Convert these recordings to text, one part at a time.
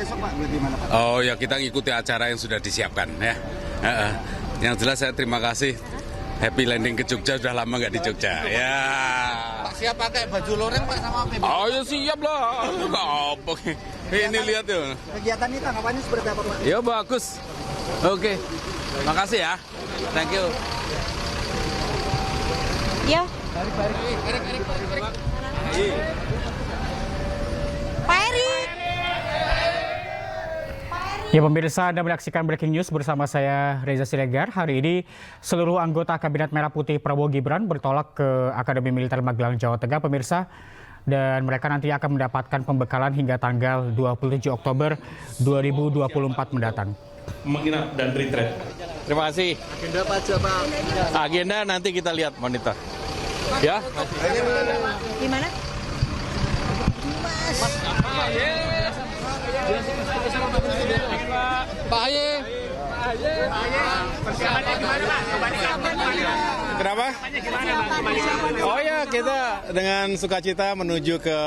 besok Pak, gimana Pak? Oh ya, kita ngikuti acara yang sudah disiapkan ya. Yang jelas saya terima kasih. Happy landing ke Jogja, sudah lama nggak di Jogja. Ya. Pak siap pakai baju loreng Pak sama PBB? Oh ya siap lah. Apa? Ini lihat ya. Kegiatan ini tanggapannya seperti apa Pak? Ya bagus. Oke. Makasih ya. Thank you. Ya. Pak Eri. Ya pemirsa, Anda menyaksikan Breaking News bersama saya Reza Siregar. Hari ini seluruh anggota Kabinet Merah Putih Prabowo Gibran bertolak ke Akademi Militer Magelang, Jawa Tengah pemirsa. Dan mereka nanti akan mendapatkan pembekalan hingga tanggal 27 Oktober 2024 mendatang. Menginap dan retreat. Terima kasih. Agenda apa aja Pak? Agenda nanti kita lihat monitor. Ya. Gimana? Pak Haye. Kenapa? Oh ya, kita dengan sukacita menuju ke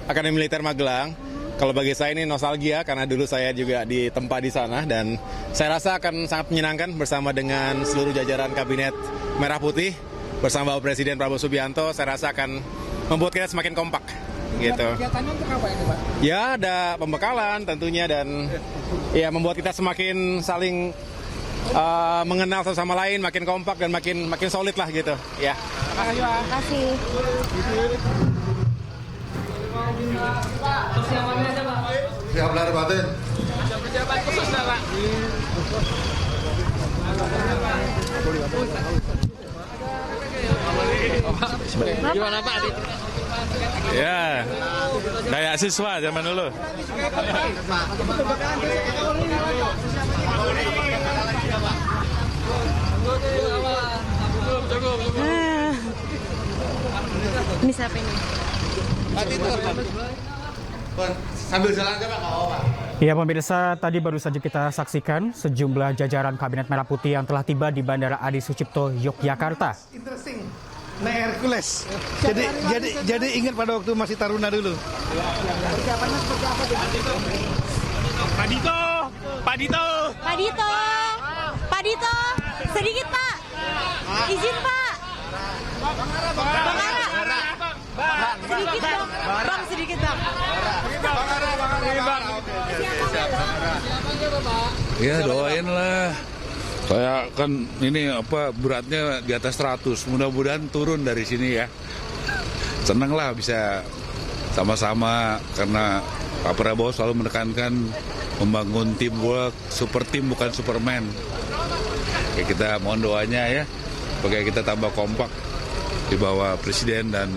Akademi Militer Magelang. Kalau bagi saya ini nostalgia karena dulu saya juga ditempa di sana dan saya rasa akan sangat menyenangkan bersama dengan seluruh jajaran Kabinet Merah Putih bersama Bapak Presiden Prabowo Subianto. Saya rasa akan membuat kita semakin kompak. Gitu. Kegiatannya untuk apa ini Pak? Ya ada pembekalan tentunya dan ya membuat kita semakin saling mengenal satu sama lain, makin kompak dan makin solid lah gitu. Ya. Terima kasih. Siap lari batin. Ada persiapan khusus nggak Pak? Gimana Pak? Ya, kayak siswa zaman dulu. Ini siapa ini? Sambil jalan aja Pak, kalau Pak. Ya pemirsa, tadi baru saja kita saksikan sejumlah jajaran Kabinet Merah Putih yang telah tiba di Bandara Adi Sucipto, Yogyakarta. Interesting. Naik Hercules. Jadi ingat pada waktu masih taruna dulu. Persiapannya seperti apa? Pak Dito. Pak Dito. Sedikit Pak. Izin Pak. Bang Ara. Sedikit dong. Bang, sedikit Bang. Ya doain lah. Saya kan ini beratnya di atas 100. Mudah-mudahan turun dari sini ya. Senang lah bisa sama-sama karena Pak Prabowo selalu menekankan membangun teamwork, super team bukan superman. Ya, kita mohon doanya ya, supaya kita tambah kompak di bawah Presiden dan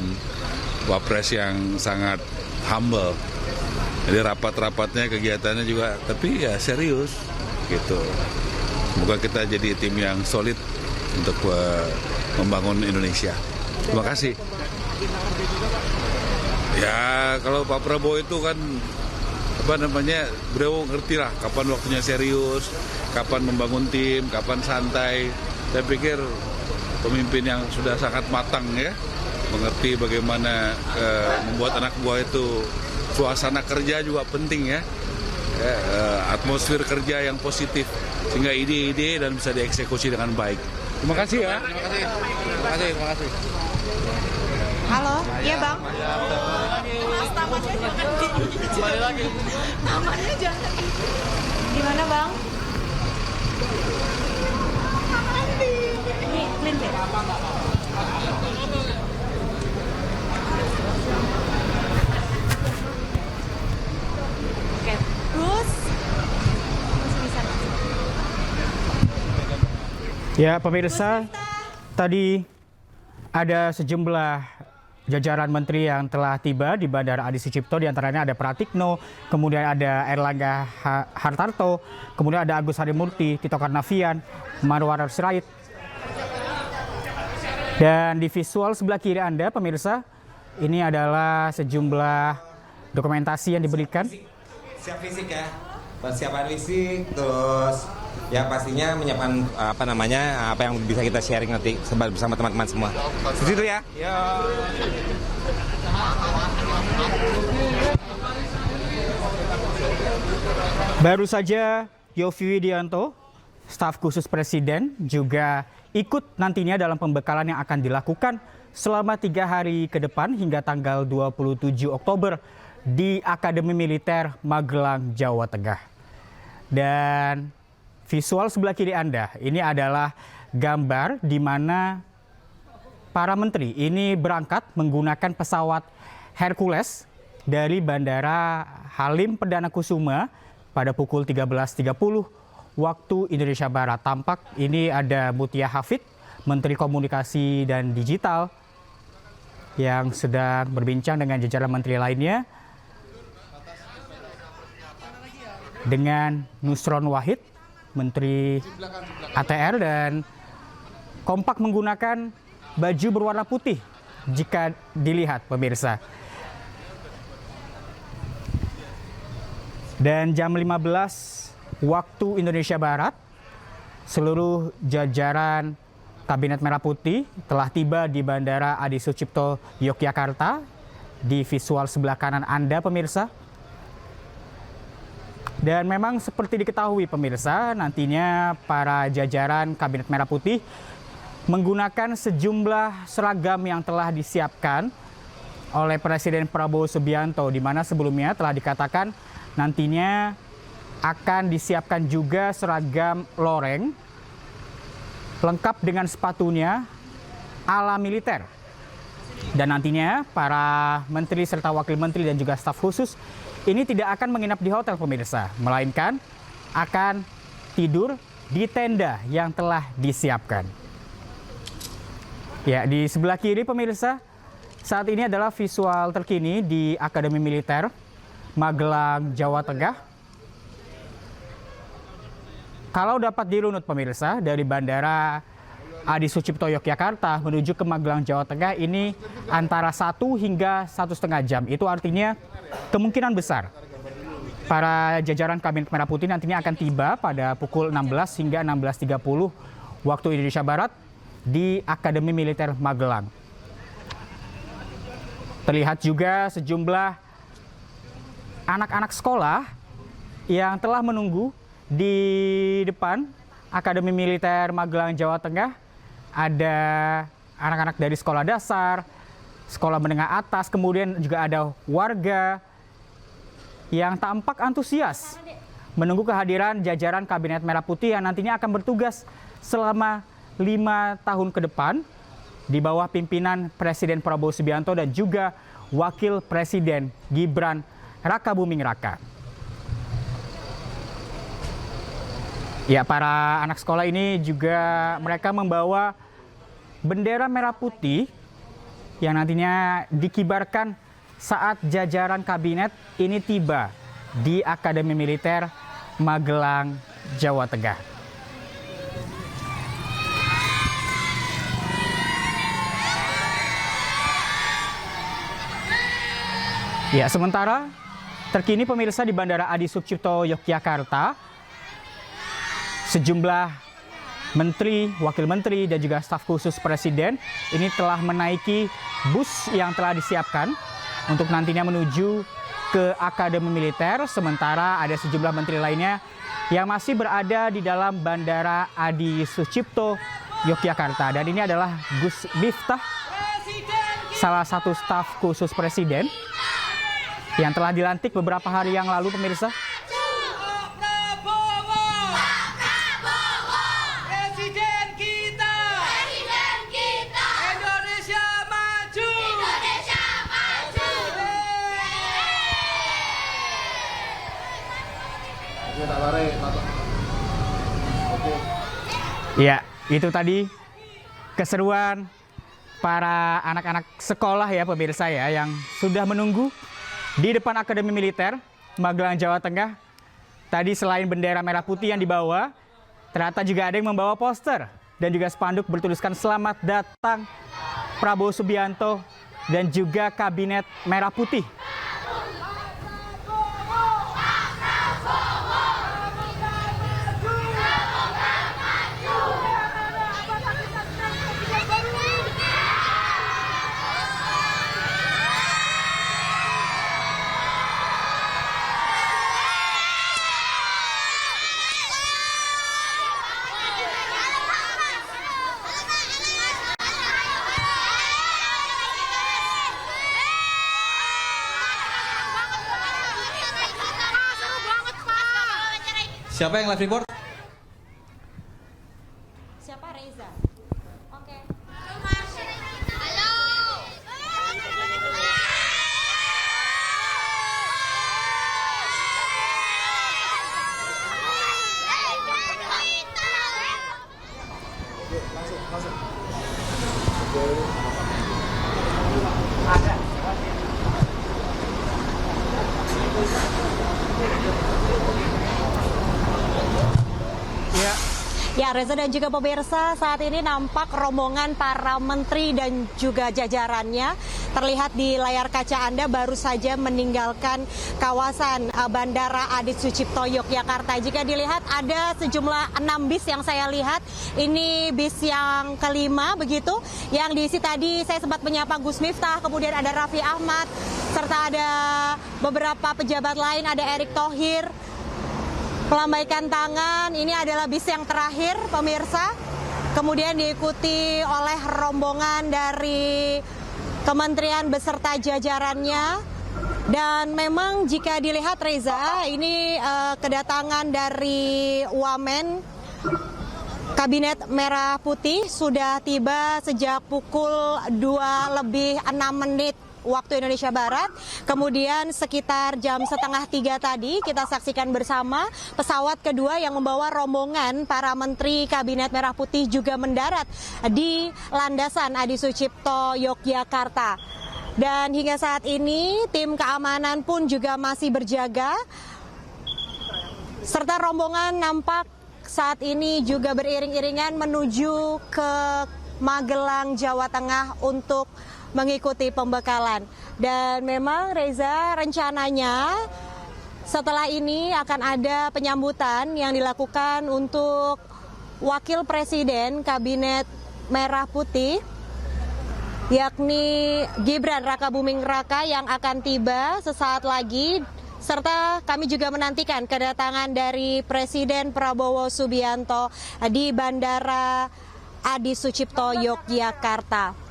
Wapres yang sangat humble. Jadi rapat-rapatnya, kegiatannya juga, tapi ya serius gitu. Semoga kita jadi tim yang solid untuk membangun Indonesia. Terima kasih. Ya kalau Pak Prabowo itu kan beliau ngerti lah kapan waktunya serius, kapan membangun tim, kapan santai. Saya pikir pemimpin yang sudah sangat matang ya, mengerti bagaimana membuat anak buah itu suasana kerja juga penting ya. Atmosfer kerja yang positif sehingga ide-ide dan bisa dieksekusi dengan baik. Terima kasih ya. Terima kasih. Halo, iya Bang. Mas, namanya jangan di. Namanya jangan di. Gimana Bang? Ini clean deh. Oke, terus bisa. Ya pemirsa, tadi ada sejumlah jajaran menteri yang telah tiba di Bandara Adi Sucipto, diantaranya ada Pratikno, kemudian ada Erlangga Hartarto, kemudian ada Agus Harimurti, Tito Karnavian, Marwar Sirait. Dan di visual sebelah kiri Anda pemirsa, ini adalah sejumlah dokumentasi yang diberikan. Siap fisik ya, persiapan fisik, terus ya pastinya menyiapkan apa yang bisa kita sharing nanti bersama teman-teman semua. Di situ ya. Yo. Baru saja Yovie Widianto, staf khusus Presiden, juga ikut nantinya dalam pembekalan yang akan dilakukan selama 3 hari ke depan hingga tanggal 27 Oktober di Akademi Militer Magelang, Jawa Tengah. Dan visual sebelah kiri Anda, ini adalah gambar di mana para menteri ini berangkat menggunakan pesawat Hercules dari Bandara Halim Perdana Kusuma pada pukul 13.30 waktu Indonesia Barat. Tampak ini ada Mutia Hafid, Menteri Komunikasi dan Digital, yang sedang berbincang dengan jajaran menteri lainnya, dengan Nusron Wahid, Menteri ATR, dan kompak menggunakan baju berwarna putih jika dilihat pemirsa. Dan jam 15 waktu Indonesia Barat, seluruh jajaran Kabinet Merah Putih telah tiba di Bandara Adi Sucipto, Yogyakarta. Di visual sebelah kanan Anda pemirsa. Dan memang seperti diketahui pemirsa, nantinya para jajaran Kabinet Merah Putih menggunakan sejumlah seragam yang telah disiapkan oleh Presiden Prabowo Subianto, di mana sebelumnya telah dikatakan nantinya akan disiapkan juga seragam loreng lengkap dengan sepatunya ala militer. Dan nantinya para menteri serta wakil menteri dan juga staf khusus ini tidak akan menginap di hotel pemirsa, melainkan akan tidur di tenda yang telah disiapkan. Ya, di sebelah kiri pemirsa, saat ini adalah visual terkini di Akademi Militer Magelang, Jawa Tengah. Kalau dapat dirunut pemirsa, dari Bandara Adi Sucipto Yogyakarta menuju ke Magelang, Jawa Tengah ini antara 1 hingga 1,5 jam. Itu artinya kemungkinan besar para jajaran Kabinet Merah Putih nantinya akan tiba pada pukul 16 hingga 16.30 waktu Indonesia Barat di Akademi Militer Magelang. Terlihat juga sejumlah anak-anak sekolah yang telah menunggu di depan Akademi Militer Magelang, Jawa Tengah. Ada anak-anak dari sekolah dasar, sekolah menengah atas, kemudian juga ada warga yang tampak antusias menunggu kehadiran jajaran Kabinet Merah Putih yang nantinya akan bertugas selama 5 tahun ke depan di bawah pimpinan Presiden Prabowo Subianto dan juga Wakil Presiden Gibran Rakabuming Raka. Ya, para anak sekolah ini juga mereka membawa bendera merah putih yang nantinya dikibarkan saat jajaran kabinet ini tiba di Akademi Militer Magelang, Jawa Tengah. Ya, sementara terkini pemirsa di Bandara Adi Sucipto Yogyakarta, sejumlah menteri, wakil menteri, dan juga staf khusus Presiden ini telah menaiki bus yang telah disiapkan untuk nantinya menuju ke Akademi Militer. Sementara ada sejumlah menteri lainnya yang masih berada di dalam Bandara Adi Sucipto Yogyakarta. Dan ini adalah Gus Miftah, salah satu staf khusus Presiden yang telah dilantik beberapa hari yang lalu pemirsa. Ya, itu tadi keseruan para anak-anak sekolah ya pemirsa ya, yang sudah menunggu di depan Akademi Militer Magelang, Jawa Tengah. Tadi selain bendera merah putih yang dibawa, ternyata juga ada yang membawa poster dan juga spanduk bertuliskan "Selamat datang Prabowo Subianto dan juga Kabinet Merah Putih". Siapa yang live report? Siapa? Reza. Oke. Ya, Reza dan juga pemirsa, saat ini nampak rombongan para menteri dan juga jajarannya terlihat di layar kaca Anda baru saja meninggalkan kawasan Bandara Adi Sucipto Yogyakarta. Jika dilihat ada sejumlah 6 bis yang saya lihat, ini bis yang kelima begitu, yang diisi tadi saya sempat menyapa Gus Miftah, kemudian ada Raffi Ahmad, serta ada beberapa pejabat lain, ada Erick Thohir. Melambaikan tangan, ini adalah bis yang terakhir pemirsa, kemudian diikuti oleh rombongan dari kementerian beserta jajarannya. Dan memang jika dilihat Reza, ini kedatangan dari Wamen Kabinet Merah Putih sudah tiba sejak pukul 2:06 waktu Indonesia Barat. Kemudian sekitar jam 2:30 tadi kita saksikan bersama pesawat kedua yang membawa rombongan para menteri Kabinet Merah Putih juga mendarat di landasan Adi Sucipto Yogyakarta. Dan hingga saat ini tim keamanan pun juga masih berjaga, serta rombongan nampak saat ini juga beriring-iringan menuju ke Magelang, Jawa Tengah untuk mengikuti pembekalan. Dan memang Reza, rencananya setelah ini akan ada penyambutan yang dilakukan untuk Wakil Presiden Kabinet Merah Putih, yakni Gibran Rakabuming Raka yang akan tiba sesaat lagi, serta kami juga menantikan kedatangan dari Presiden Prabowo Subianto di Bandara Adi Sucipto Yogyakarta.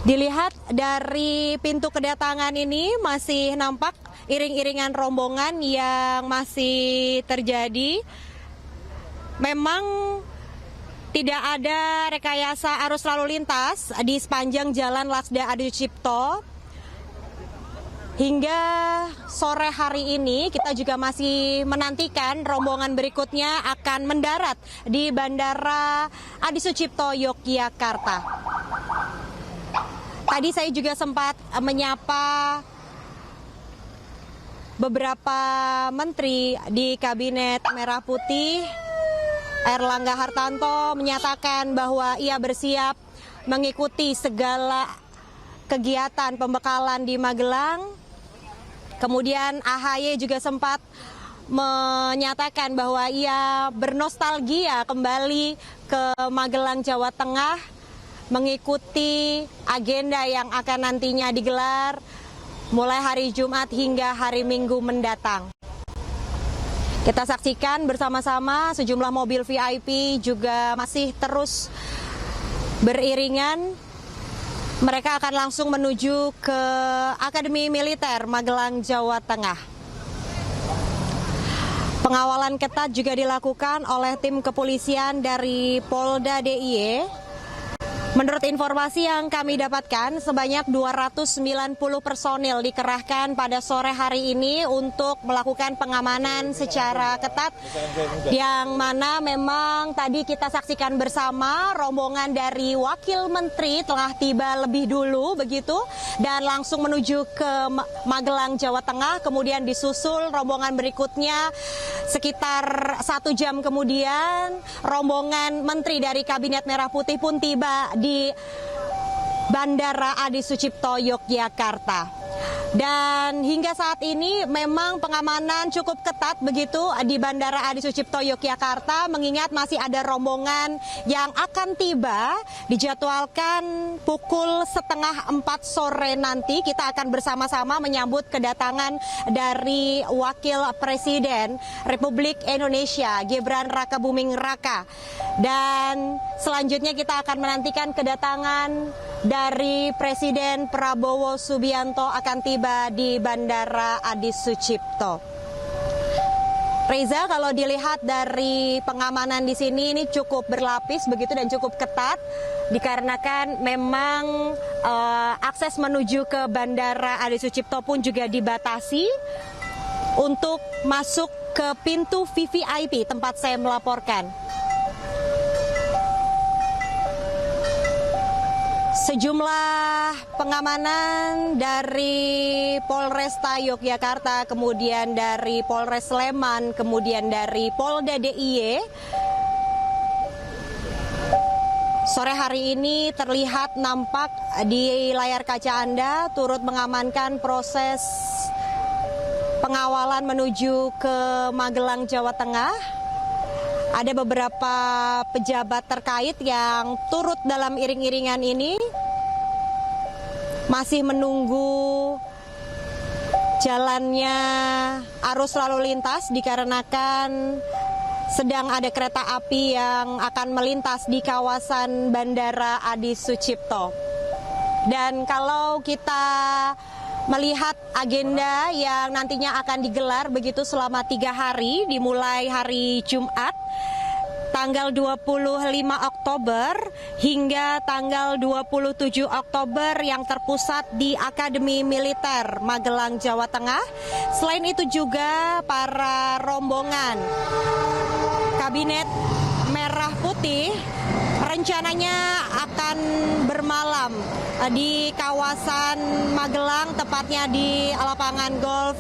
Dilihat dari pintu kedatangan ini masih nampak iring-iringan rombongan yang masih terjadi. Memang tidak ada rekayasa arus lalu lintas di sepanjang Jalan Lasda Adi Sucipto. Hingga sore hari ini kita juga masih menantikan rombongan berikutnya akan mendarat di Bandara Adi Sucipto Yogyakarta. Tadi saya juga sempat menyapa beberapa menteri di Kabinet Merah Putih. Erlangga Hartarto menyatakan bahwa ia bersiap mengikuti segala kegiatan pembekalan di Magelang. Kemudian AHY juga sempat menyatakan bahwa ia bernostalgia kembali ke Magelang, Jawa Tengah, mengikuti agenda yang akan nantinya digelar mulai hari Jumat hingga hari Minggu mendatang. Kita saksikan bersama-sama sejumlah mobil VIP juga masih terus beriringan. Mereka akan langsung menuju ke Akademi Militer Magelang, Jawa Tengah. Pengawalan ketat juga dilakukan oleh tim kepolisian dari Polda DIY. Menurut informasi yang kami dapatkan, sebanyak 290 personil dikerahkan pada sore hari ini untuk melakukan pengamanan secara ketat, yang mana memang tadi kita saksikan bersama rombongan dari Wakil Menteri telah tiba lebih dulu begitu, dan langsung menuju ke Magelang, Jawa Tengah, kemudian disusul rombongan berikutnya sekitar 1 jam kemudian rombongan Menteri dari Kabinet Merah Putih pun tiba di Bandara Adi Sucipto Yogyakarta. Dan hingga saat ini memang pengamanan cukup ketat begitu di Bandara Adi Sucipto Yogyakarta, mengingat masih ada rombongan yang akan tiba dijadwalkan pukul 3:30 sore nanti. Kita akan bersama-sama menyambut kedatangan dari Wakil Presiden Republik Indonesia Gibran Rakabuming Raka. Dan selanjutnya kita akan menantikan kedatangan dari Presiden Prabowo Subianto akan tiba di Bandara Adi Sucipto. Reza, kalau dilihat dari pengamanan di sini ini cukup berlapis begitu dan cukup ketat dikarenakan memang akses menuju ke Bandara Adi Sucipto pun juga dibatasi untuk masuk ke pintu VVIP tempat saya melaporkan. Sejumlah pengamanan dari Polresta Yogyakarta, kemudian dari Polres Sleman, kemudian dari Polda DIY sore hari ini terlihat nampak di layar kaca Anda turut mengamankan proses pengawalan menuju ke Magelang, Jawa Tengah. Ada beberapa pejabat terkait yang turut dalam iring-iringan ini masih menunggu jalannya arus lalu lintas dikarenakan sedang ada kereta api yang akan melintas di kawasan Bandara Adi Sucipto. Dan kalau kita melihat agenda yang nantinya akan digelar begitu selama 3 hari, dimulai hari Jumat tanggal 25 Oktober hingga tanggal 27 Oktober yang terpusat di Akademi Militer Magelang, Jawa Tengah. Selain itu juga para rombongan Kabinet Merah Putih rencananya akan bermalam di kawasan Magelang, tepatnya di lapangan golf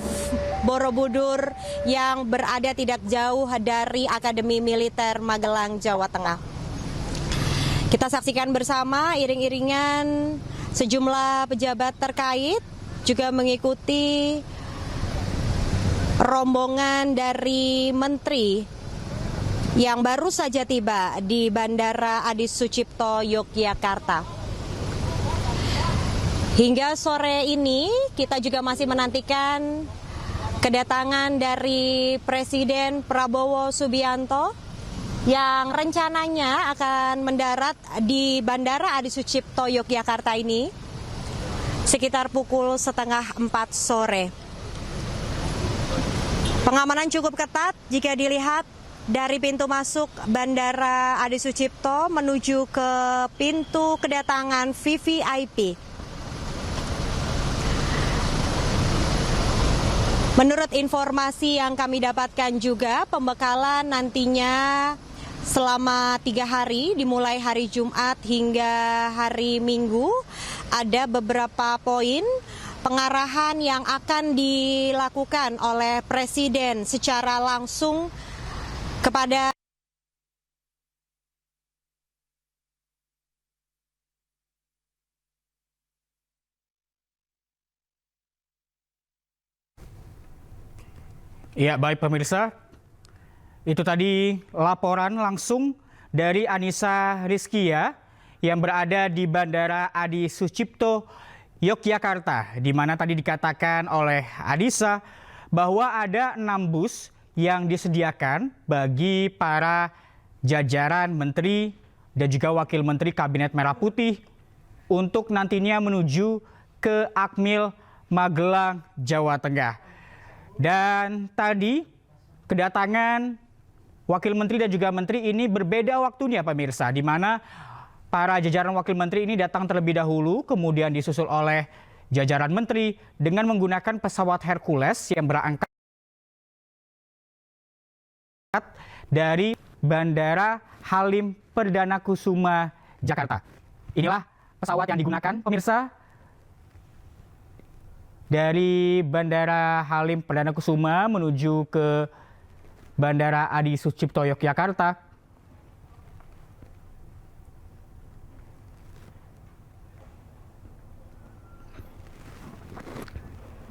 Borobudur yang berada tidak jauh dari Akademi Militer Magelang, Jawa Tengah. Kita saksikan bersama iring-iringan sejumlah pejabat terkait juga mengikuti rombongan dari menteri yang baru saja tiba di Bandara Adi Sucipto, Yogyakarta. Hingga sore ini kita juga masih menantikan kedatangan dari Presiden Prabowo Subianto yang rencananya akan mendarat di Bandara Adi Sucipto, Yogyakarta ini sekitar pukul 3:30 sore. Pengamanan cukup ketat jika dilihat dari pintu masuk Bandara Adi Sucipto menuju ke pintu kedatangan VVIP. Menurut informasi yang kami dapatkan juga, pembekalan nantinya selama 3 hari, dimulai hari Jumat hingga hari Minggu, ada beberapa poin pengarahan yang akan dilakukan oleh Presiden secara langsung kepada Ya, baik pemirsa, itu tadi laporan langsung dari Anissa Rizkia yang berada di Bandara Adi Sucipto, Yogyakarta, di mana tadi dikatakan oleh Anissa bahwa ada 6 bus yang disediakan bagi para jajaran menteri dan juga wakil menteri Kabinet Merah Putih untuk nantinya menuju ke Akmil Magelang, Jawa Tengah. Dan tadi kedatangan wakil menteri dan juga menteri ini berbeda waktunya pemirsa, di mana para jajaran wakil menteri ini datang terlebih dahulu, kemudian disusul oleh jajaran menteri dengan menggunakan pesawat Hercules yang berangkat dari Bandara Halim Perdana Kusuma, Jakarta. Inilah pesawat yang digunakan pemirsa dari Bandara Halim Perdana Kusuma menuju ke Bandara Adi Sucipto, Yogyakarta.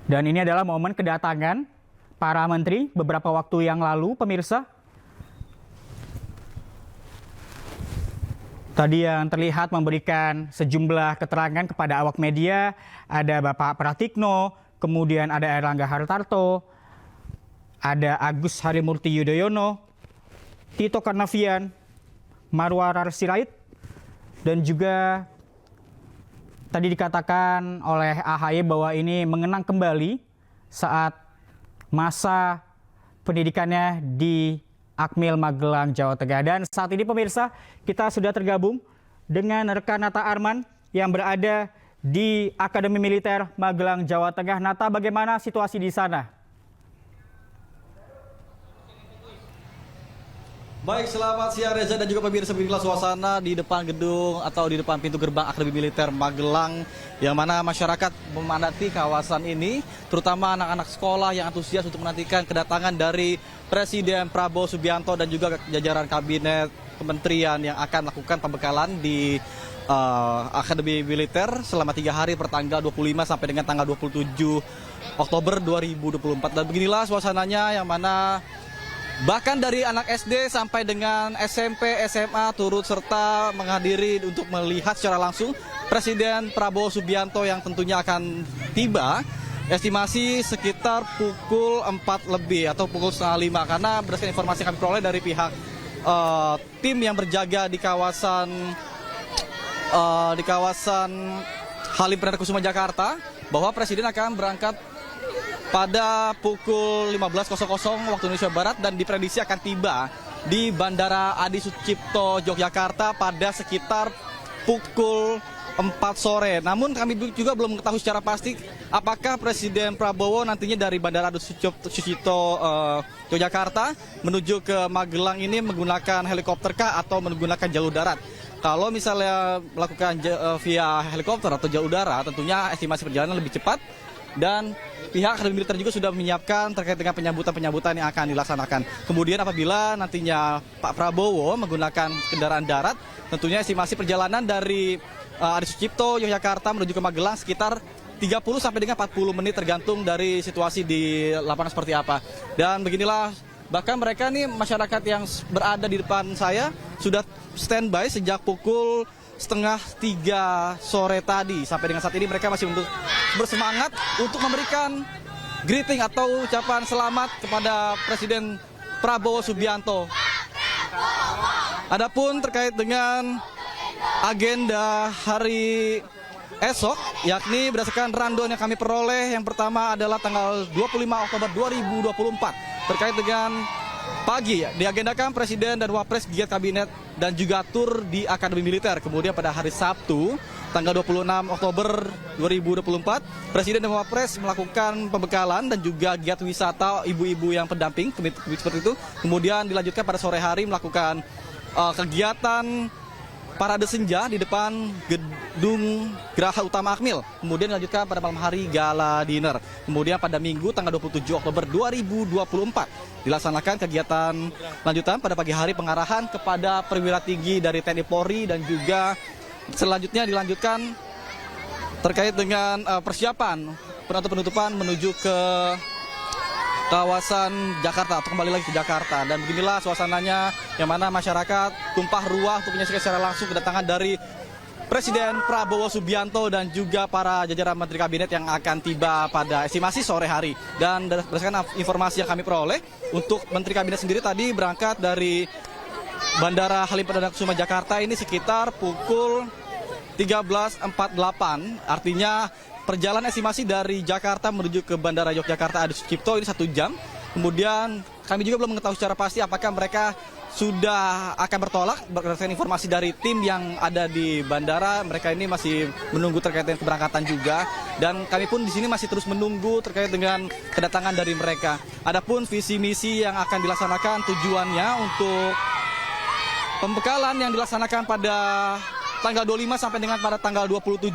Dan ini adalah momen kedatangan para menteri beberapa waktu yang lalu, pemirsa. Tadi yang terlihat memberikan sejumlah keterangan kepada awak media, ada Bapak Pratikno, kemudian ada Erlangga Hartarto, ada Agus Harimurti Yudhoyono, Tito Karnavian, Marwarar Sirait, dan juga tadi dikatakan oleh AHY bahwa ini mengenang kembali saat masa pendidikannya di Akmil Magelang, Jawa Tengah. Dan saat ini pemirsa, kita sudah tergabung dengan rekan Nata Arman yang berada di Akademi Militer Magelang, Jawa Tengah. Nata, bagaimana situasi di sana? Baik, selamat siang Reza dan juga pemirsa. Beginilah suasana di depan gedung atau di depan pintu gerbang Akademi Militer Magelang, yang mana masyarakat memadati kawasan ini, terutama anak-anak sekolah yang antusias untuk menantikan kedatangan dari Presiden Prabowo Subianto dan juga jajaran kabinet kementerian yang akan melakukan pembekalan di Akademi Militer selama 3 hari pertanggal 25 sampai dengan tanggal 27 Oktober 2024. Dan beginilah suasananya, yang mana bahkan dari anak SD sampai dengan SMP, SMA turut serta menghadiri untuk melihat secara langsung Presiden Prabowo Subianto yang tentunya akan tiba estimasi sekitar pukul 4 lebih atau pukul setengah 5, karena berdasarkan informasi yang kami peroleh dari pihak tim yang berjaga di kawasan Halim Perdana Kusuma Jakarta, bahwa Presiden akan berangkat pada pukul 15.00 waktu Indonesia Barat dan diprediksi akan tiba di Bandara Adi Sucipto, Yogyakarta pada sekitar pukul 4 sore. Namun kami juga belum mengetahui secara pasti apakah Presiden Prabowo nantinya dari Bandara Adi Sucipto Yogyakarta menuju ke Magelang ini menggunakan helikopter kah atau menggunakan jalur darat. Kalau misalnya melakukan via helikopter atau jalur udara, tentunya estimasi perjalanan lebih cepat. Dan pihak Akademi Militer juga sudah menyiapkan terkait dengan penyambutan-penyambutan yang akan dilaksanakan. Kemudian apabila nantinya Pak Prabowo menggunakan kendaraan darat, tentunya estimasi perjalanan dari Adi Sucipto, Yogyakarta menuju ke Magelang sekitar 30 sampai dengan 40 menit tergantung dari situasi di lapangan seperti apa. Dan beginilah, bahkan mereka nih, masyarakat yang berada di depan saya sudah standby sejak pukul 2:30 sore tadi. Sampai dengan saat ini mereka masih bersemangat untuk memberikan greeting atau ucapan selamat kepada Presiden Prabowo Subianto. Adapun terkait dengan agenda hari esok, yakni berdasarkan rundown yang kami peroleh, yang pertama adalah tanggal 25 Oktober 2024 terkait dengan pagi diagendakan Presiden dan Wapres giat kabinet dan juga tur di Akademi Militer. Kemudian pada hari Sabtu tanggal 26 Oktober 2024 Presiden dan Wapres melakukan pembekalan dan juga giat wisata ibu-ibu yang pendamping seperti itu. Kemudian dilanjutkan pada sore hari melakukan kegiatan parade senja di depan gedung Geraha Utama Akmil. Kemudian dilanjutkan pada malam hari gala dinner. Kemudian pada Minggu tanggal 27 Oktober 2024 dilaksanakan kegiatan lanjutan pada pagi hari pengarahan kepada perwira tinggi dari TNI Polri, dan juga selanjutnya dilanjutkan terkait dengan persiapan penutupan menuju ke kawasan Jakarta atau kembali lagi ke Jakarta. Dan beginilah suasananya, yang mana masyarakat tumpah ruah untuk menyaksikan secara langsung kedatangan dari Presiden Prabowo Subianto dan juga para jajaran Menteri Kabinet yang akan tiba pada estimasi sore hari. Dan berdasarkan informasi yang kami peroleh, untuk Menteri Kabinet sendiri tadi berangkat dari Bandara Halim Perdana Kusuma Jakarta ini sekitar pukul 13.48, artinya perjalanan estimasi dari Jakarta menuju ke Bandara Yogyakarta Adi Sucipto ini 1 jam. Kemudian kami juga belum mengetahui secara pasti apakah mereka sudah akan bertolak. Berdasarkan informasi dari tim yang ada di bandara, mereka ini masih menunggu terkait dengan keberangkatan juga. Dan kami pun di sini masih terus menunggu terkait dengan kedatangan dari mereka. Adapun visi misi yang akan dilaksanakan, tujuannya untuk pembekalan yang dilaksanakan pada tanggal 25 sampai dengan pada tanggal 27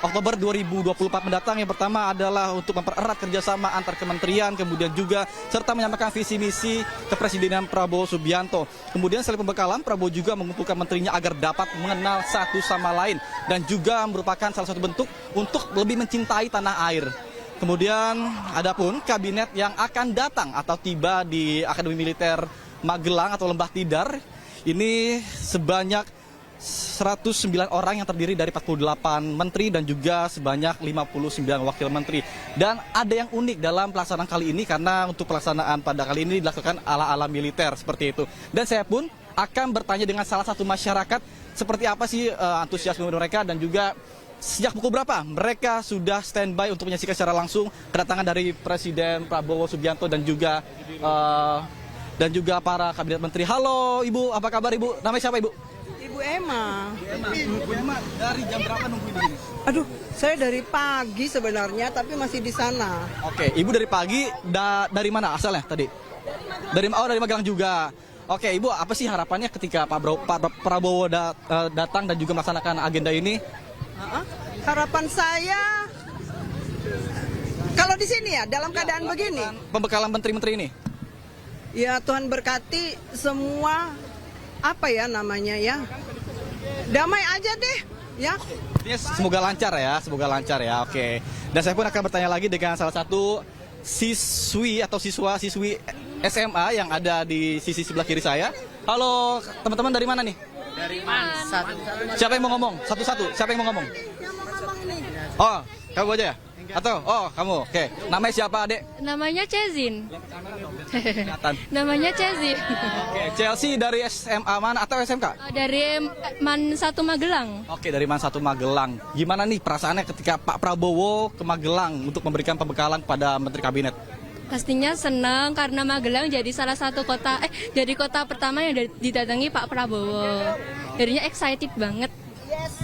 Oktober 2024 mendatang. Yang pertama adalah untuk mempererat kerjasama antar kementerian, kemudian juga serta menyampaikan visi misi kepresidenan Prabowo Subianto. Kemudian selain pembekalan, Prabowo juga mengumpulkan menterinya agar dapat mengenal satu sama lain, dan juga merupakan salah satu bentuk untuk lebih mencintai tanah air. Kemudian adapun kabinet yang akan datang atau tiba di Akademi Militer Magelang atau Lembah Tidar ini sebanyak 109 orang yang terdiri dari 48 menteri dan juga sebanyak 59 wakil menteri. Dan ada yang unik dalam pelaksanaan kali ini, karena untuk pelaksanaan pada kali ini dilakukan ala-ala militer seperti itu. Dan saya pun akan bertanya dengan salah satu masyarakat seperti apa sih antusiasme mereka dan juga sejak pukul berapa mereka sudah standby untuk menyaksikan secara langsung kedatangan dari Presiden Prabowo Subianto dan juga para kabinet menteri. Halo Ibu, apa kabar Ibu? Namanya siapa Ibu? Ibu Emma. Ibu Emma, dari jam berapa nungguin di sini? Aduh, saya dari pagi sebenarnya, tapi masih di sana. Oke, Ibu dari pagi, dari mana asalnya tadi? Dari Magelang juga. Oke, Ibu, apa sih harapannya ketika Pak Prabowo datang dan juga melaksanakan agenda ini? Harapan saya, kalau di sini ya, dalam keadaan begini, Pembekalan menteri-menteri ini? ya Tuhan berkati semua, apa ya namanya ya, damai aja deh, ya. Ini semoga lancar ya, oke. Dan saya pun akan bertanya lagi dengan salah satu siswi atau siswa-siswi SMA yang ada di sisi sebelah kiri saya. Halo, teman-teman dari mana nih? Dari Mansat. Siapa yang mau ngomong? Satu-satu, siapa yang mau ngomong? Oh, kamu aja ya? Atau, kamu, oke. Namanya siapa, Adek? Namanya Cezin. Namanya Cezin. Oke, Chelsea dari SMA mana atau SMK? Dari Man 1 Magelang. Oke, dari Man 1 Magelang. Gimana nih perasaannya ketika Pak Prabowo ke Magelang untuk memberikan pembekalan pada Menteri Kabinet? Pastinya senang karena Magelang jadi salah satu kota, jadi kota pertama yang didatangi Pak Prabowo. Jadinya excited banget.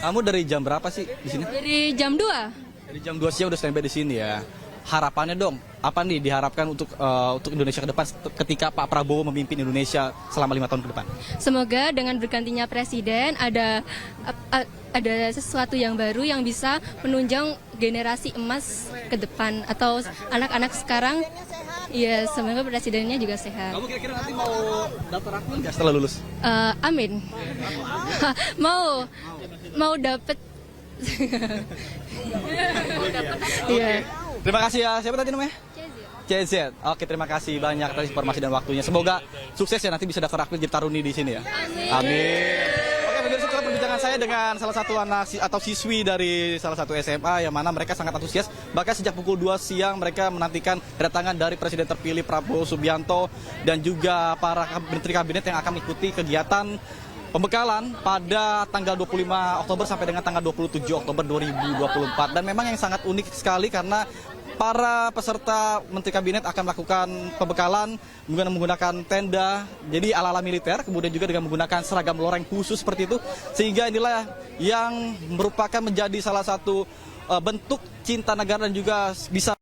Kamu dari jam berapa sih di sini? Dari jam 2. Dari jam 2 siang udah standby di sini ya. Harapannya dong, apa nih diharapkan untuk Indonesia ke depan ketika Pak Prabowo memimpin Indonesia selama 5 tahun ke depan? Semoga dengan bergantinya presiden ada sesuatu yang baru yang bisa menunjang generasi emas ke depan atau anak-anak sekarang. Ya, semoga presidennya juga sehat. Kamu kira-kira nanti mau daftar akun nggak setelah lulus? Amin. mau dapet. Iya. Terima kasih ya. Siapa tadi namanya? CZ. Oke, terima kasih banyak atas informasi dan waktunya. Semoga sukses ya nanti bisa daftar akun jadi taruni di sini ya. Amin. Oke, pemirsa, itulah perbincangan saya dengan salah satu anak atau siswi dari salah satu SMA yang mana mereka sangat antusias. Bahkan sejak pukul 2 siang mereka menantikan kedatangan dari Presiden terpilih Prabowo Subianto dan juga para menteri kabinet yang akan mengikuti kegiatan pembekalan pada tanggal 25 Oktober sampai dengan tanggal 27 Oktober 2024. Dan memang yang sangat unik sekali karena para peserta Menteri Kabinet akan melakukan pembekalan dengan menggunakan tenda, jadi ala-ala militer, kemudian juga dengan menggunakan seragam loreng khusus seperti itu. Sehingga inilah yang merupakan menjadi salah satu bentuk cinta negara dan juga bisa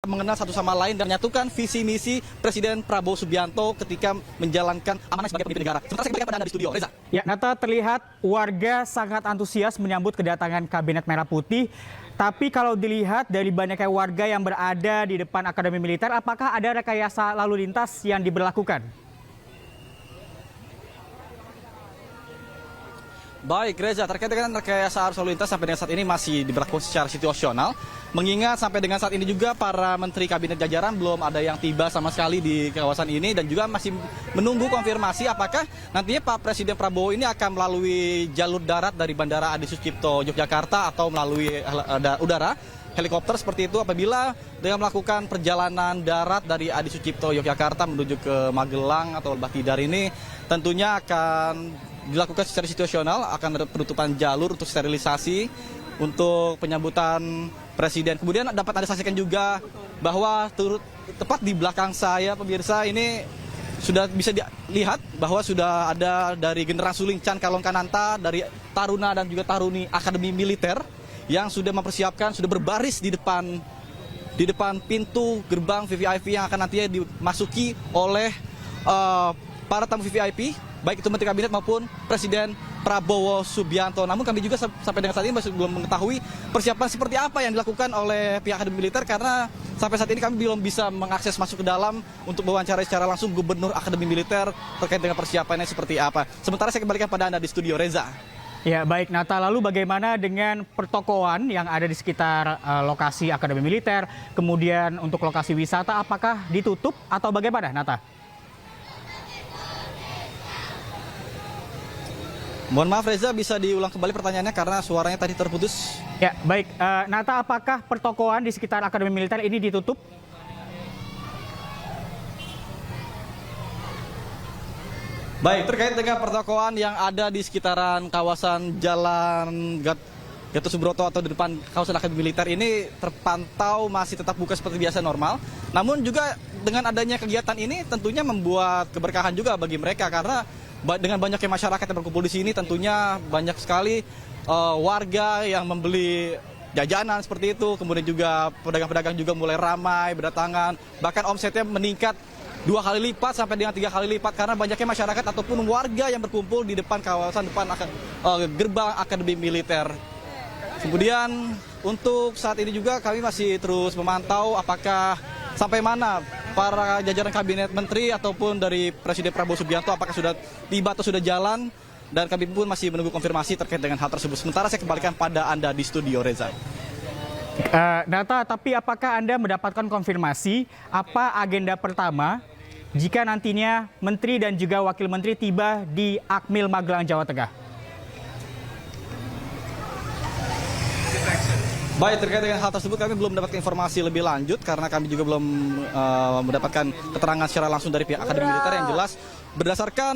mengenal satu sama lain dan menyatukan visi misi Presiden Prabowo Subianto ketika menjalankan amanah sebagai pemimpin negara. Sementara saya kembali kepada Anda di studio, Reza. Ya, Nata, terlihat warga sangat antusias menyambut kedatangan Kabinet Merah Putih. Tapi kalau dilihat dari banyaknya warga yang berada di depan Akademi Militer, apakah ada rekayasa lalu lintas yang diberlakukan? Baik, Reza, terkait dengan rekayasa arus lalu lintas sampai dengan saat ini masih diberlakukan secara situasional. Mengingat sampai dengan saat ini juga para menteri kabinet jajaran belum ada yang tiba sama sekali di kawasan ini dan juga masih menunggu konfirmasi apakah nantinya Pak Presiden Prabowo ini akan melalui jalur darat dari Bandara Adi Sucipto Yogyakarta atau melalui udara helikopter seperti itu apabila dengan melakukan perjalanan darat dari Adi Sucipto Yogyakarta menuju ke Magelang atau Lebak Tidar ini tentunya akan dilakukan secara situasional, akan ada penutupan jalur untuk sterilisasi untuk penyambutan presiden. Kemudian dapat Anda saksikan juga bahwa tepat di belakang saya pemirsa ini sudah bisa dilihat bahwa sudah ada dari General Suling Chan Kalongkananta dari Taruna dan juga Taruni Akademi Militer yang sudah mempersiapkan, sudah berbaris di depan pintu gerbang VVIP yang akan nantinya dimasuki oleh para tamu VVIP, baik itu Menteri Kabinet maupun Presiden Prabowo Subianto. Namun kami juga sampai dengan saat ini masih belum mengetahui persiapan seperti apa yang dilakukan oleh pihak Akademi Militer karena sampai saat ini kami belum bisa mengakses masuk ke dalam untuk mewawancarai secara langsung Gubernur Akademi Militer terkait dengan persiapannya seperti apa. Sementara saya kembalikan pada Anda di studio, Reza. Ya, baik Nata, lalu bagaimana dengan pertokoan yang ada di sekitar lokasi Akademi Militer, kemudian untuk lokasi wisata, apakah ditutup atau bagaimana Nata? Mohon maaf Reza, bisa diulang kembali pertanyaannya karena suaranya tadi terputus. Ya, baik. Nata, apakah pertokoan di sekitar Akademi Militer ini ditutup? Baik, terkait dengan pertokoan yang ada di sekitaran kawasan Jalan Gatot Subroto atau di depan kawasan Akademi Militer ini terpantau masih tetap buka seperti biasa normal. Namun juga dengan adanya kegiatan ini tentunya membuat keberkahan juga bagi mereka karena dengan banyaknya masyarakat yang berkumpul di sini tentunya banyak sekali warga yang membeli jajanan seperti itu. Kemudian juga pedagang-pedagang juga mulai ramai berdatangan. Bahkan omsetnya meningkat 2 kali lipat sampai dengan 3 kali lipat karena banyaknya masyarakat ataupun warga yang berkumpul di depan kawasan depan gerbang Akademi Militer. Kemudian untuk saat ini juga kami masih terus memantau apakah sampai mana para jajaran kabinet menteri ataupun dari Presiden Prabowo Subianto apakah sudah tiba atau sudah jalan, dan kami pun masih menunggu konfirmasi terkait dengan hal tersebut. Sementara saya kembalikan pada Anda di studio, Reza. Nata, tapi apakah Anda mendapatkan konfirmasi apa agenda pertama jika nantinya menteri dan juga wakil menteri tiba di Akmil Magelang, Jawa Tengah? Baik, terkait dengan hal tersebut kami belum mendapatkan informasi lebih lanjut karena kami juga belum mendapatkan keterangan secara langsung dari pihak Akademi Militer. Yang jelas berdasarkan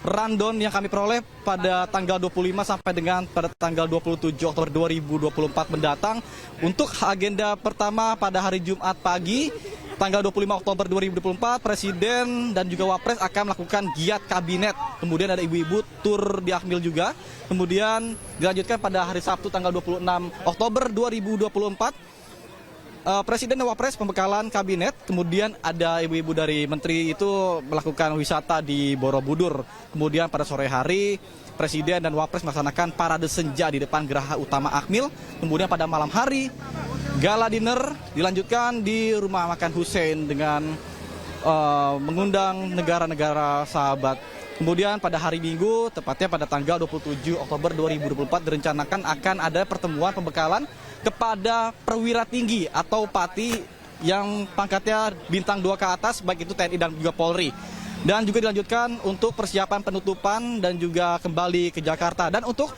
rundown yang kami peroleh pada tanggal 25 sampai dengan pada tanggal 27 Oktober 2024 mendatang, untuk agenda pertama pada hari Jumat pagi tanggal 25 Oktober 2024, Presiden dan juga Wapres akan melakukan giat kabinet. Kemudian ada ibu-ibu tur di Akmil juga. Kemudian dilanjutkan pada hari Sabtu tanggal 26 Oktober 2024, Presiden dan Wapres pembekalan kabinet. Kemudian ada ibu-ibu dari menteri itu melakukan wisata di Borobudur. Kemudian pada sore hari Presiden dan Wapres melaksanakan parade senja di depan Geraha Utama Akmil. Kemudian pada malam hari gala dinner dilanjutkan di Rumah Makan Hussein dengan mengundang negara-negara sahabat. Kemudian pada hari Minggu, tepatnya pada tanggal 27 Oktober 2024, direncanakan akan ada pertemuan pembekalan kepada perwira tinggi atau pati yang pangkatnya bintang 2 ke atas, baik itu TNI dan juga Polri. Dan juga dilanjutkan untuk persiapan penutupan dan juga kembali ke Jakarta. Dan untuk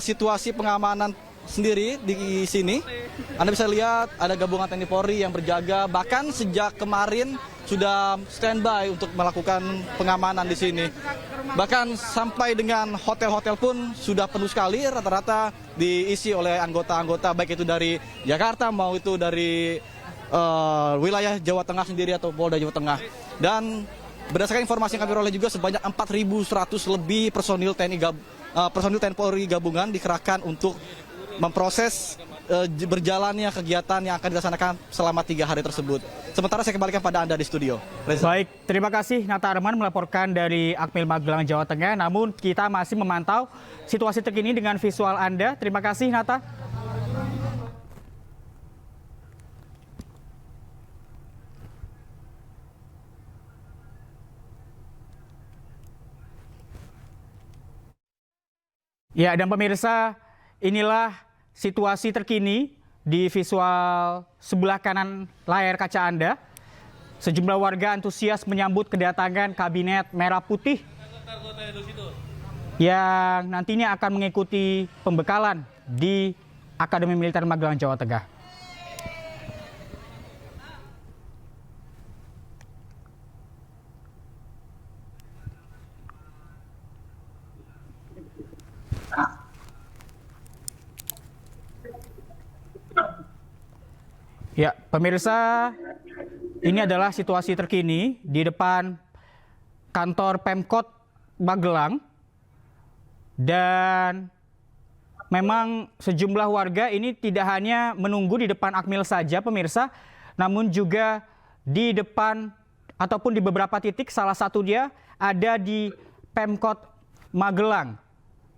situasi pengamanan sendiri di sini, Anda bisa lihat ada gabungan TNI Polri yang berjaga, bahkan sejak kemarin sudah standby untuk melakukan pengamanan di sini. Bahkan sampai dengan hotel-hotel pun sudah penuh sekali, rata-rata diisi oleh anggota-anggota baik itu dari Jakarta mau itu dari wilayah Jawa Tengah sendiri atau Polda Jawa Tengah. Dan berdasarkan informasi yang kami peroleh juga sebanyak 4.100 lebih personil TNI Polri gabungan dikerahkan untuk memproses berjalannya kegiatan yang akan dilaksanakan selama 3 hari tersebut. Sementara saya kembalikan pada Anda di studio. Reza. Baik, terima kasih Nata Arman melaporkan dari Akmil Magelang, Jawa Tengah. Namun kita masih memantau situasi terkini dengan visual Anda. Terima kasih Nata. Ya, dan pemirsa, inilah situasi terkini di visual sebelah kanan layar kaca Anda. Sejumlah warga antusias menyambut kedatangan Kabinet Merah Putih yang nantinya akan mengikuti pembekalan di Akademi Militer Magelang, Jawa Tengah. Ya, pemirsa, ini adalah situasi terkini di depan kantor Pemkot Magelang. Dan memang sejumlah warga ini tidak hanya menunggu di depan Akmil saja, pemirsa, namun juga di depan ataupun di beberapa titik, salah satu dia ada di Pemkot Magelang.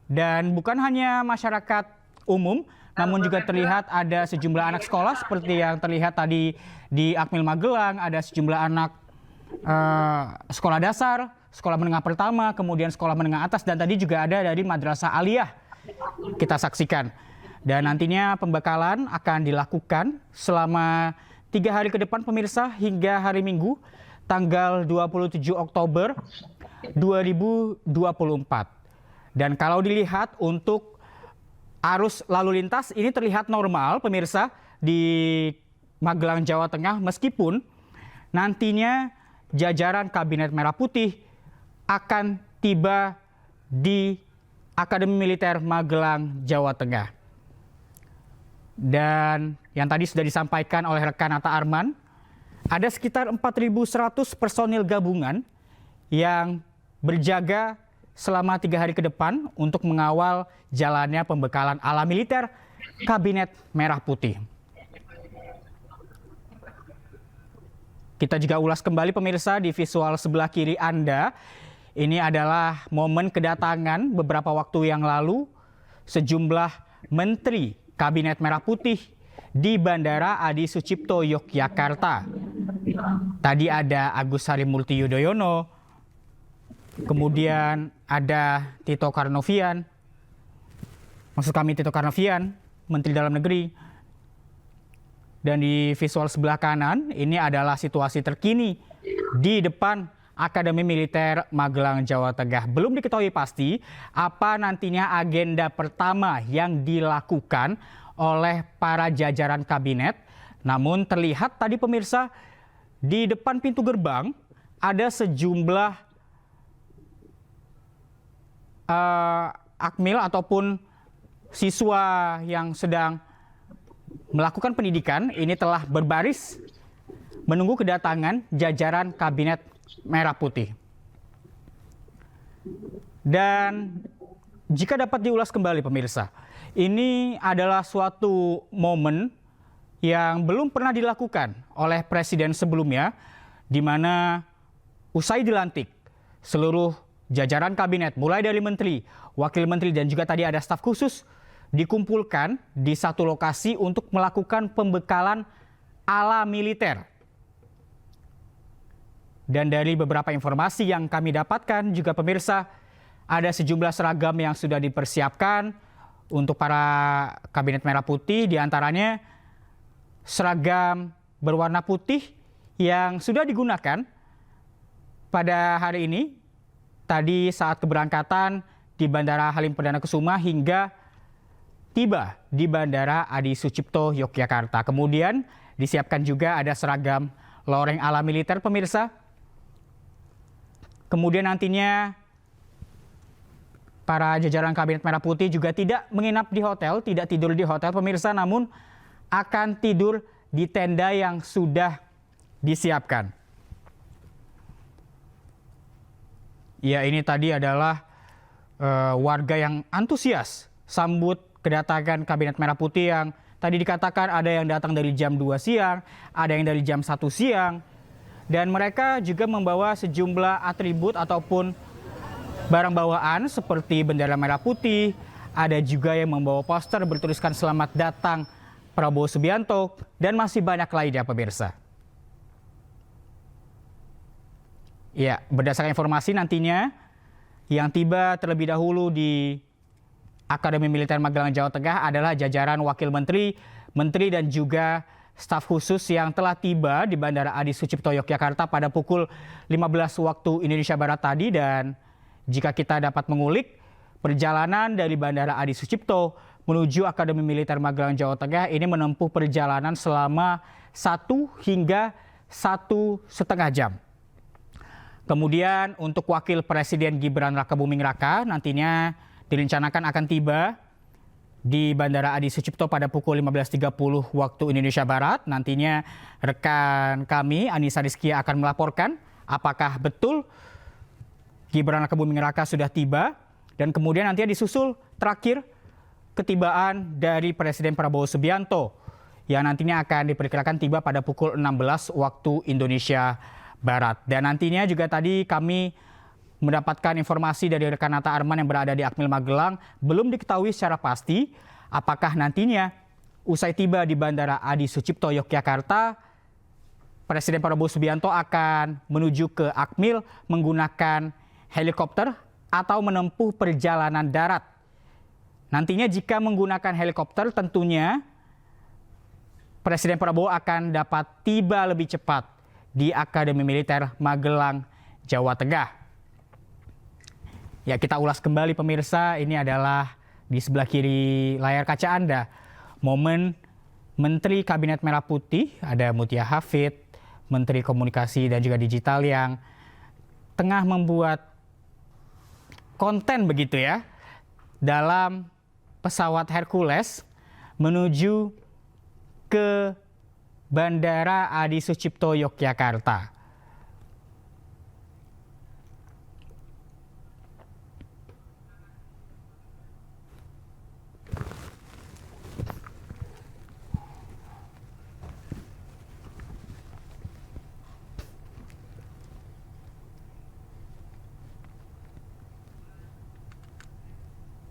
Dan bukan hanya masyarakat umum, namun juga terlihat ada sejumlah anak sekolah seperti yang terlihat tadi di Akmil Magelang, ada sejumlah anak sekolah dasar, sekolah menengah pertama, kemudian sekolah menengah atas, dan tadi juga ada dari Madrasah Aliyah kita saksikan. Dan nantinya pembekalan akan dilakukan selama 3 hari ke depan, pemirsa, hingga hari Minggu tanggal 27 Oktober 2024. Dan kalau dilihat untuk arus lalu lintas ini terlihat normal, pemirsa, di Magelang, Jawa Tengah, meskipun nantinya jajaran Kabinet Merah Putih akan tiba di Akademi Militer Magelang, Jawa Tengah. Dan yang tadi sudah disampaikan oleh rekan Atta Arman, ada sekitar 4.100 personil gabungan yang berjaga selama 3 hari ke depan untuk mengawal jalannya pembekalan ala militer Kabinet Merah Putih. Kita juga ulas kembali pemirsa di visual sebelah kiri Anda. Ini adalah momen kedatangan beberapa waktu yang lalu sejumlah menteri Kabinet Merah Putih di Bandara Adi Sucipto, Yogyakarta. Tadi ada Agus Harimurti Yudhoyono, kemudian ada Tito Karnavian, Menteri Dalam Negeri. Dan di visual sebelah kanan, ini adalah situasi terkini di depan Akademi Militer Magelang, Jawa Tengah. Belum diketahui pasti apa nantinya agenda pertama yang dilakukan oleh para jajaran kabinet. Namun terlihat tadi pemirsa, di depan pintu gerbang ada sejumlah akmil ataupun siswa yang sedang melakukan pendidikan. Ini telah berbaris menunggu kedatangan jajaran Kabinet Merah Putih. Dan jika dapat diulas kembali pemirsa, ini adalah suatu momen yang belum pernah dilakukan oleh presiden sebelumnya, di mana usai dilantik seluruh jajaran kabinet mulai dari menteri, wakil menteri dan juga tadi ada staf khusus dikumpulkan di satu lokasi untuk melakukan pembekalan ala militer. Dan dari beberapa informasi yang kami dapatkan juga pemirsa, ada sejumlah seragam yang sudah dipersiapkan untuk para Kabinet Merah Putih, diantaranya seragam berwarna putih yang sudah digunakan pada hari ini, tadi saat keberangkatan di Bandara Halim Perdana Kusuma hingga tiba di Bandara Adi Sucipto, Yogyakarta. Kemudian disiapkan juga ada seragam loreng ala militer pemirsa. Kemudian nantinya para jajaran Kabinet Merah Putih juga tidak menginap di hotel, tidak tidur di hotel pemirsa, namun akan tidur di tenda yang sudah disiapkan. Ya, ini tadi adalah warga yang antusias sambut kedatangan Kabinet Merah Putih yang tadi dikatakan ada yang datang dari jam 2 siang, ada yang dari jam 1 siang. Dan mereka juga membawa sejumlah atribut ataupun barang bawaan seperti bendera merah putih. Ada juga yang membawa poster bertuliskan selamat datang Prabowo Subianto dan masih banyak lainnya pemirsa. Ya, berdasarkan informasi nantinya yang tiba terlebih dahulu di Akademi Militer Magelang, Jawa Tengah adalah jajaran wakil menteri, menteri dan juga staf khusus yang telah tiba di Bandara Adi Sucipto, Yogyakarta pada pukul 15 waktu Indonesia Barat tadi. Dan jika kita dapat mengulik perjalanan dari Bandara Adi Sucipto menuju Akademi Militer Magelang, Jawa Tengah ini menempuh perjalanan selama 1 hingga 1,5 jam. Kemudian untuk Wakil Presiden Gibran Rakabuming Raka nantinya direncanakan akan tiba di Bandara Adi Sucipto pada pukul 15.30 waktu Indonesia Barat. Nantinya rekan kami Anissa Rizkia akan melaporkan apakah betul Gibran Rakabuming Raka sudah tiba. Dan kemudian nantinya disusul terakhir ketibaan dari Presiden Prabowo Subianto yang nantinya akan diperkirakan tiba pada pukul 16 waktu Indonesia Barat. Dan nantinya juga tadi kami mendapatkan informasi dari rekan Atta Arman yang berada di Akmil Magelang, belum diketahui secara pasti apakah nantinya usai tiba di Bandara Adi Sucipto, Yogyakarta, Presiden Prabowo Subianto akan menuju ke Akmil menggunakan helikopter atau menempuh perjalanan darat. Nantinya jika menggunakan helikopter tentunya Presiden Prabowo akan dapat tiba lebih cepat di Akademi Militer Magelang, Jawa Tengah. Ya, kita ulas kembali pemirsa, ini adalah di sebelah kiri layar kaca Anda momen Menteri Kabinet Merah Putih, ada Mutia Hafid, Menteri Komunikasi dan juga Digital yang tengah membuat konten begitu ya dalam pesawat Hercules menuju ke Bandara Adi Sucipto Yogyakarta.